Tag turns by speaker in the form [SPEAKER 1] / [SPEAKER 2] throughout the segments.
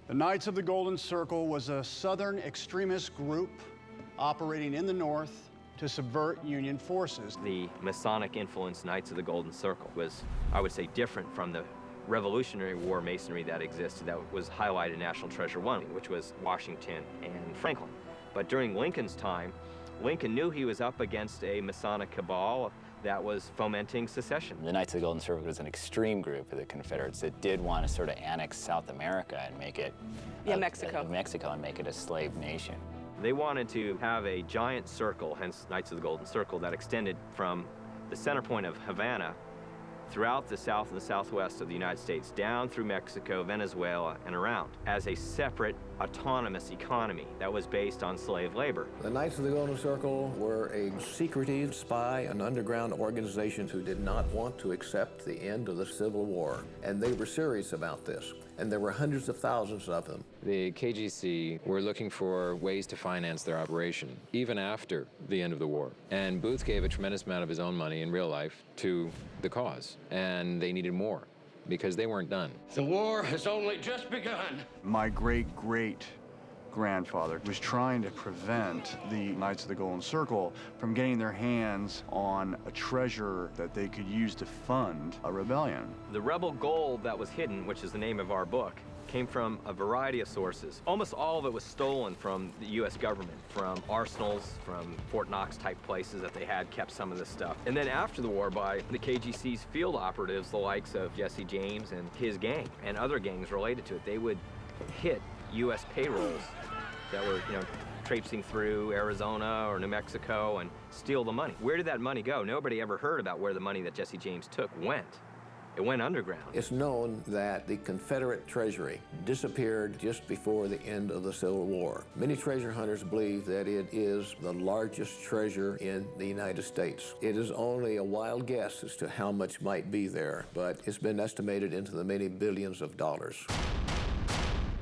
[SPEAKER 1] The Knights of the Golden Circle was a Southern extremist group operating in the North to subvert Union forces.
[SPEAKER 2] The Masonic-influenced Knights of the Golden Circle was, I would say, different from the Revolutionary War masonry that existed, that was highlighted in National Treasure 1, which was Washington and Franklin. But during Lincoln's time, Lincoln knew he was up against a Masonic cabal that was fomenting secession.
[SPEAKER 3] The Knights of the Golden Circle was an extreme group of the Confederates that did want to sort of annex South America and make it
[SPEAKER 4] Mexico
[SPEAKER 3] and make it a slave nation.
[SPEAKER 2] They wanted to have a giant circle, hence Knights of the Golden Circle, that extended from the center point of Havana throughout the south and the southwest of the United States, down through Mexico, Venezuela, and around, as a separate, autonomous economy that was based on slave labor.
[SPEAKER 5] The Knights of the Golden Circle were a secretive spy and underground organization who did not want to accept the end of the Civil War, and they were serious about this. And there were hundreds of thousands of them.
[SPEAKER 6] The KGC were looking for ways to finance their operation, even after the end of the war. And Booth gave a tremendous amount of his own money in real life to the cause, and they needed more because they weren't done.
[SPEAKER 7] The war has only just begun.
[SPEAKER 1] My great-great-grandfather was trying to prevent the Knights of the Golden Circle from getting their hands on a treasure that they could use to fund a rebellion.
[SPEAKER 2] The rebel gold that was hidden, which is the name of our book, came from a variety of sources. Almost all of it was stolen from the U.S. government, from arsenals, from Fort Knox type places that they had kept some of this stuff. And then after the war, by the KGC's field operatives, the likes of Jesse James and his gang and other gangs related to it, they would hit U.S. payrolls that were, traipsing through Arizona or New Mexico and steal the money. Where did that money go? Nobody ever heard about where the money that Jesse James took went. It went underground.
[SPEAKER 5] It's known that the Confederate treasury disappeared just before the end of the Civil War. Many treasure hunters believe that it is the largest treasure in the United States. It is only a wild guess as to how much might be there, but it's been estimated into the many billions of dollars.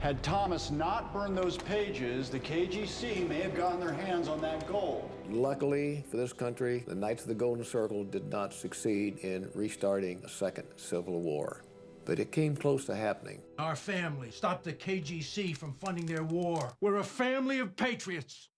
[SPEAKER 1] Had Thomas not burned those pages, the KGC may have gotten their hands on that gold.
[SPEAKER 5] Luckily for this country, the Knights of the Golden Circle did not succeed in restarting a second Civil War, but it came close to happening.
[SPEAKER 8] Our family stopped the KGC from funding their war. We're a family of patriots.